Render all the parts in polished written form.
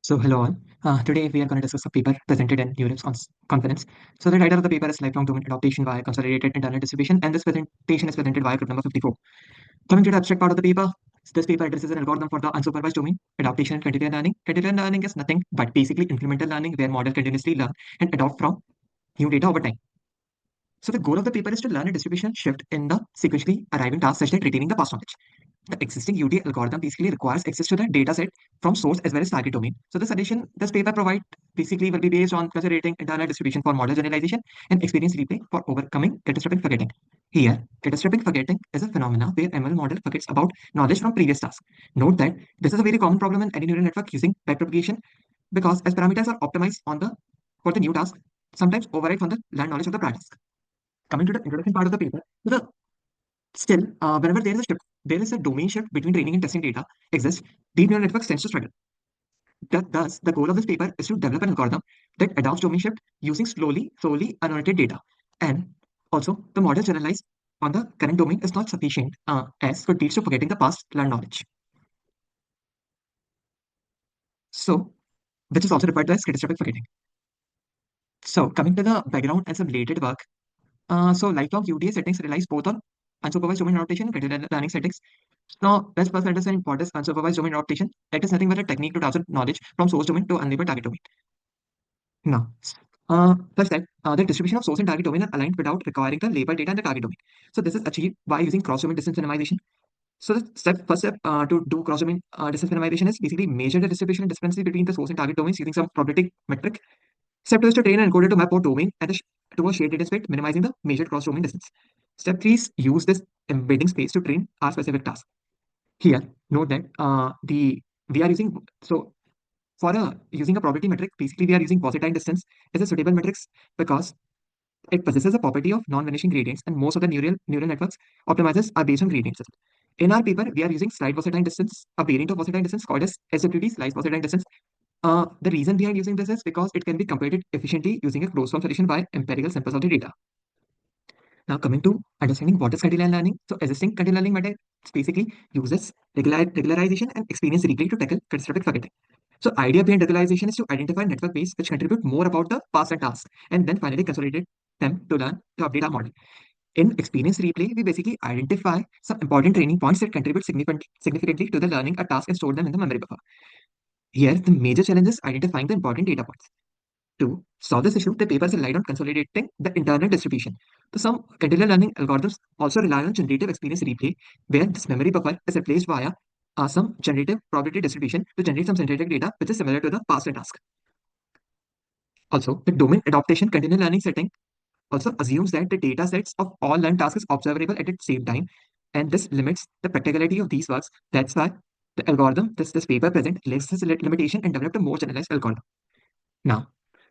So, hello all. Today we are going to discuss a paper presented in Europe's conference. So, the title of the paper is Lifelong Domain Adaptation via Consolidated Internal Distribution, and this presentation is presented via group number 54. Coming to the abstract part of the paper, this paper addresses an algorithm for the unsupervised domain, adaptation, and continuous learning. Continuous learning is nothing but basically incremental learning where model continuously learn and adopt from new data over time. So, the goal of the paper is to learn a distribution shift in the sequentially arriving task such that retaining the past knowledge. The existing UD algorithm basically requires access to the data set from source as well as target domain. So this paper provide basically will be based on considering internal distribution for model generalization and experience replay for overcoming catastrophic forgetting. Here, catastrophic forgetting is a phenomena where ML model forgets about knowledge from previous tasks. Note that this is a very common problem in any neural network using backpropagation because as parameters are optimized on the for the new task, sometimes override from the learned knowledge of the prior task. Coming to the introduction part of the paper, still, whenever there is a domain shift between training and testing data exists, deep neural networks tends to struggle. Thus, the goal of this paper is to develop an algorithm that adopts domain shift using solely annotated data. And also, the model generalized on the current domain is not sufficient as it leads to forgetting the past learned knowledge. So, which is also referred to as catastrophic forgetting. So, coming to the background and some related work. Lifelong UDA settings relies both on unsupervised domain adaptation and continuous learning settings. Now, let's first understand what is unsupervised domain adaptation. It is nothing but a technique to transfer knowledge from source domain to unlabeled target domain. Now, first step, the distribution of source and target domain are aligned without requiring the labeled data in the target domain. So this is achieved by using cross-domain distance minimization. So the first step to do cross-domain distance minimization is basically measure the distribution and discrepancy between the source and target domains using some probability metric. Step 2 is to train an encoder to map out domain and to a shared data space, minimizing the measured cross-domain distance. Step 3 is use this embedding space to train our specific task. Here, note that we are using for using a probability metric, basically we are using positine distance as a suitable metrics because it possesses a property of non-vanishing gradients, and most of the neural networks optimizers are based on gradients. In our paper, we are using slide positine distance, a variant of positine distance called as SWT, slice positine distance. The reason behind using this is because it can be computed efficiently using a closed form solution by empirical samples of the data. Now coming to understanding what is continuous learning. So existing continuous learning method basically uses regularization and experience replay to tackle catastrophic forgetting. So idea behind regularization is to identify network base which contribute more about the past and task, and then finally consolidate them to learn to update our model. In experience replay, we basically identify some important training points that contribute significantly to the learning a task and store them in the memory buffer. Here, the major challenge is identifying the important data points. To solve this issue, the papers relied on consolidating the internal distribution. So some continuous learning algorithms also rely on generative experience replay, where this memory buffer is replaced via some generative probability distribution to generate some synthetic data which is similar to the past task. Also, the domain adaptation continuous learning setting also assumes that the data sets of all learned tasks is observable at the same time, and this limits the practicality of these works. That's why the algorithm, this paper present, lists this limitation and developed a more generalized algorithm. Now,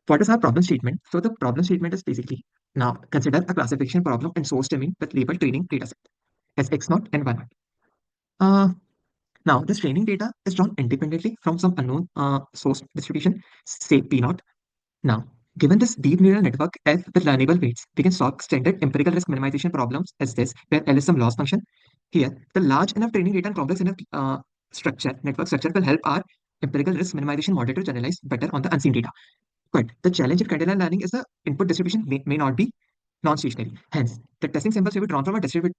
what is our problem statement? So the problem statement is basically, now consider a classification problem in source domain with labeled training dataset as X0 and Y0. Uh, Now this training data is drawn independently from some unknown source distribution, say P0. Now, given this deep neural network F with learnable weights, we can solve standard empirical risk minimization problems as this, where L is some loss function. Here, the large enough training data and complex enough network structure will help our empirical risk minimization model to generalize better on the unseen data. But the challenge in continuous learning is the input distribution may not be non-stationary. Hence, the testing samples will be drawn from a different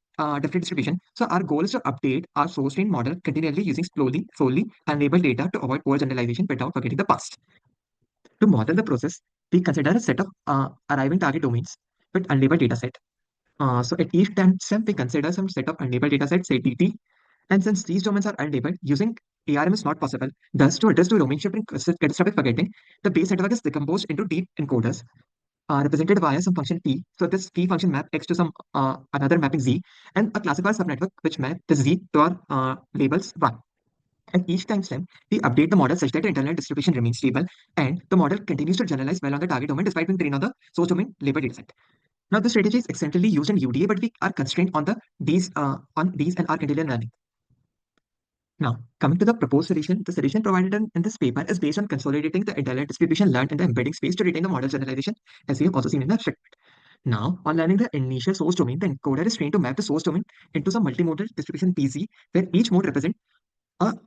distribution. So our goal is to update our source trained model continually using solely unlabeled data to avoid over-generalization without forgetting the past. To model the process, we consider a set of arriving target domains with unlabeled data set. So at each time step, we consider some set of unlabeled data sets, say DT. And since these domains are unlabeled, using ARM is not possible. Thus, to address the domain shift and catastrophic forgetting, the base network is decomposed into deep encoders represented via some function P. So this P function map X to some another mapping Z, and a classifier subnetwork which map this Z to our labels 1. At each timestamp, we update the model such that the internal distribution remains stable and the model continues to generalize well on the target domain despite being trained on the source domain labeled dataset. Now, this strategy is extensively used in UDA, but we are constrained on these and our continuous learning. Now, coming to the proposed solution, the solution provided in this paper is based on consolidating the internal distribution learned in the embedding space to retain the model generalization, as we have also seen in the abstract. Now, on learning the initial source domain, the encoder is trained to map the source domain into some multimodal distribution PZ, where each mode represents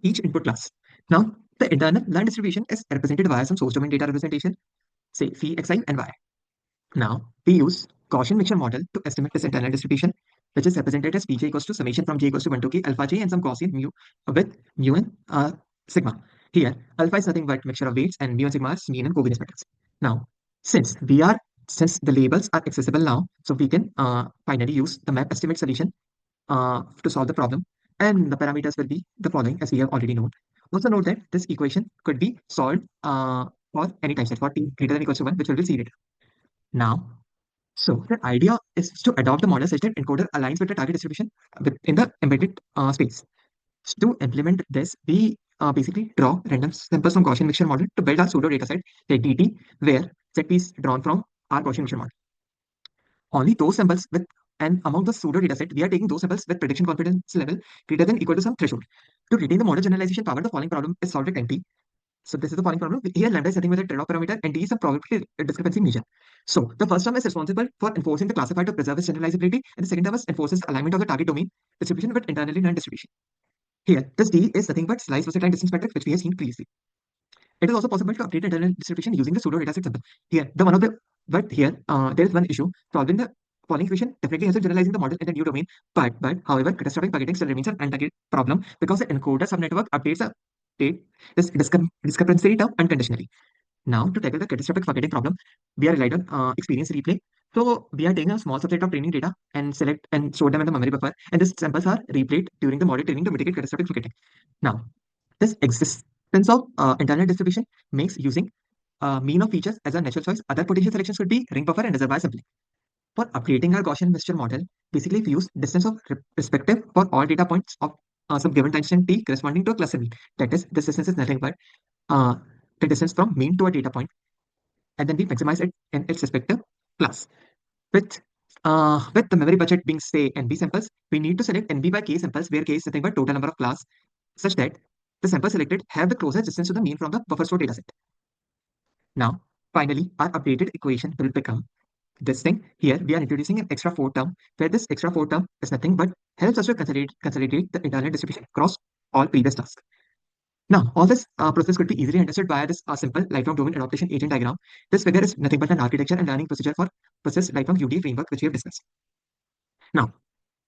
each input class. Now, The internal learned distribution is represented via some source domain data representation, say phi, xi, and y. Now, we use Gaussian mixture model to estimate this internal distribution, which is represented as Pj equals to summation from j equals to 1 to k alpha j and some Gaussian mu with mu and sigma. Here, alpha is nothing but mixture of weights and mu and sigma is mean and covariance matrix. Now, since we are since the labels are accessible now, so we can finally use the map estimate solution to solve the problem. And the parameters will be the following, as we have already known. Also note that this equation could be solved for any time set for t greater than equals to 1, which we will see later. Now, so the idea is to adopt the model such that encoder aligns with the target distribution within the embedded space. So to implement this, we basically draw random samples from Gaussian mixture model to build our pseudo dataset, say DT, where ZP is drawn from our Gaussian mixture model. Only those samples with and among the pseudo dataset, we are taking those samples with prediction confidence level greater than equal to some threshold. To retain the model generalization power, the following problem is solved with NP. So this is the following problem. Here lambda is nothing but a trade-off parameter and d is a probability discrepancy measure. So the first term is responsible for enforcing the classifier to preserve its generalizability, and the second term is enforces the alignment of the target domain distribution with internally known distribution. Here, this d is nothing but slice versus line distance matrix, which we have seen previously. It is also possible to update internal distribution using the pseudo dataset symbol. Here, the one of the but here there is one issue. Solving the following equation definitely helps in generalizing the model in the new domain. But however, catastrophic packaging still remains an untargeted problem because the encoder subnetwork updates the update this discrepancy term unconditionally. Now, to tackle the catastrophic forgetting problem, we are relying on experience replay. So we are taking a small subset of training data and select and store them in the memory buffer, and these samples are replayed during the model training to mitigate catastrophic forgetting. Now, this existence of internal distribution makes using mean of features as a natural choice. Other potential selections could be ring buffer and reservoir sampling. For updating our Gaussian mixture model, basically we use distance of perspective for all data points of some given time instant t corresponding to a cluster mean. That is, this distance is nothing but uh, the distance from mean to a data point, and then we maximize it in its respective class. With the memory budget being say NB samples, we need to select NB by K samples, where K is nothing but total number of class, such that the samples selected have the closest distance to the mean from the buffer store dataset. Now, finally, our updated equation will become this thing. Here, we are introducing an extra fourth term, where this extra fourth term is nothing but helps us to consolidate the internal distribution across all previous tasks. Now, all this process could be easily understood via this simple lifelong domain adaptation agent diagram. This figure is nothing but an architecture and learning procedure for process lifelong UDA framework, which we have discussed. Now,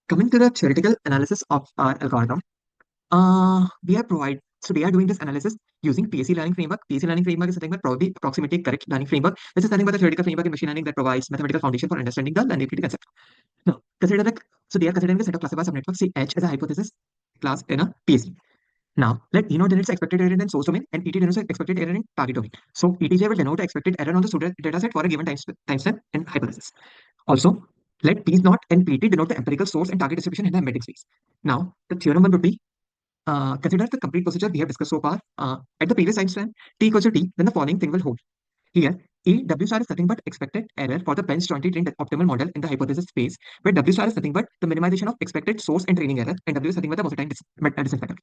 coming to the theoretical analysis of our algorithm, we are doing this analysis using PSE learning framework. PSE learning framework is nothing but probably approximately correct learning framework. This is nothing but a theoretical framework in machine learning that provides mathematical foundation for understanding the learnability concept. Now, so they are considering the set of classifier subnetworks, say H as a hypothesis class in a PSE. Now, let E naught denotes expected error in source domain and ET denotes expected error in target domain. So ETJ will denote expected error on the pseudo dataset for a given timestamp in hypothesis. Also, let P naught and PT denote the empirical source and target distribution in the embedding space. Now, the theorem one would be consider the complete procedure we have discussed so far. At the previous timestamp, T equals to T, then the following thing will hold. Here, E W star is nothing but expected error for the bench jointly trained optimal model in the hypothesis space, where W star is nothing but the minimization of expected source and training error, and W is nothing but the Bose-Einstein distance factor.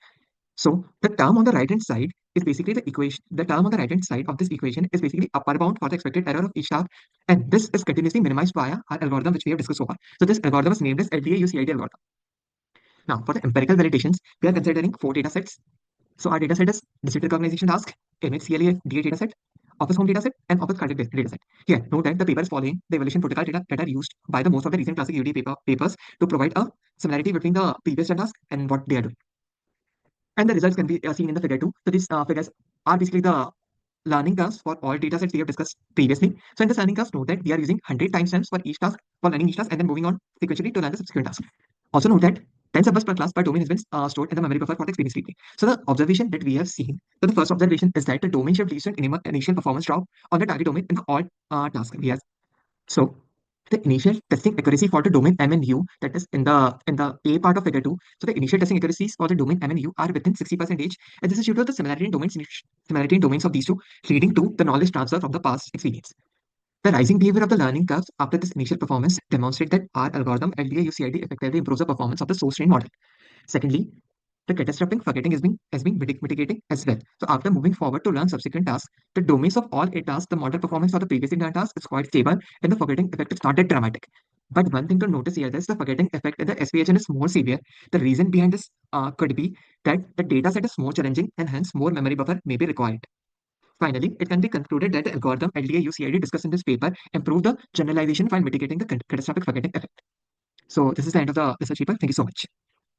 So the term on the right hand side is basically the equation. The term on the right hand side of this equation is basically upper bound for the expected error of each task, and this is continuously minimized via our algorithm, which we have discussed so far. So this algorithm is named as LDA-UCID algorithm. Now, for the empirical validations, we are considering 4 data sets. So our data set is district recognition task, image CLA DA data set, office home data set, and office cardiac data set. Here, note that the paper is following the evaluation protocol data that are used by the most of the recent classic UD papers to provide a similarity between the previous task and what they are doing. And the results can be seen in the figure 2. So these figures are basically the learning curves for all data sets we have discussed previously. So in this learning curves, note that we are using 100 timestamps for each task, for learning each task, and then moving on sequentially to learn the subsequent task. Also note that 10 samples per class per domain has been stored in the memory buffer for the experience replay. So the observation that we have seen, so the first observation is that the domain shift leads to an initial performance drop on the target domain in all tasks we have. So the initial testing accuracy for the domain M and U, that is in the A part of figure 2. So the initial testing accuracies for the domain M and U are within 60% and this is due to the similarity in domains of these two, leading to the knowledge transfer from the past experience. The rising behavior of the learning curves after this initial performance demonstrate that our algorithm LDA-UCID effectively improves the performance of the source trained model. Secondly, the catastrophic forgetting is being mitigating as well. So after moving forward to learn subsequent tasks, the domains of all 8 tasks, the model performance for the previously done task is quite stable, and the forgetting effect is not that dramatic. But one thing to notice here is the forgetting effect in the SPHN is more severe. The reason behind this could be that the data set is more challenging and hence more memory buffer may be required. Finally, it can be concluded that the algorithm LDA-UCID discussed in this paper improved the generalization while mitigating the catastrophic forgetting effect. So this is the end of the research paper. Thank you so much.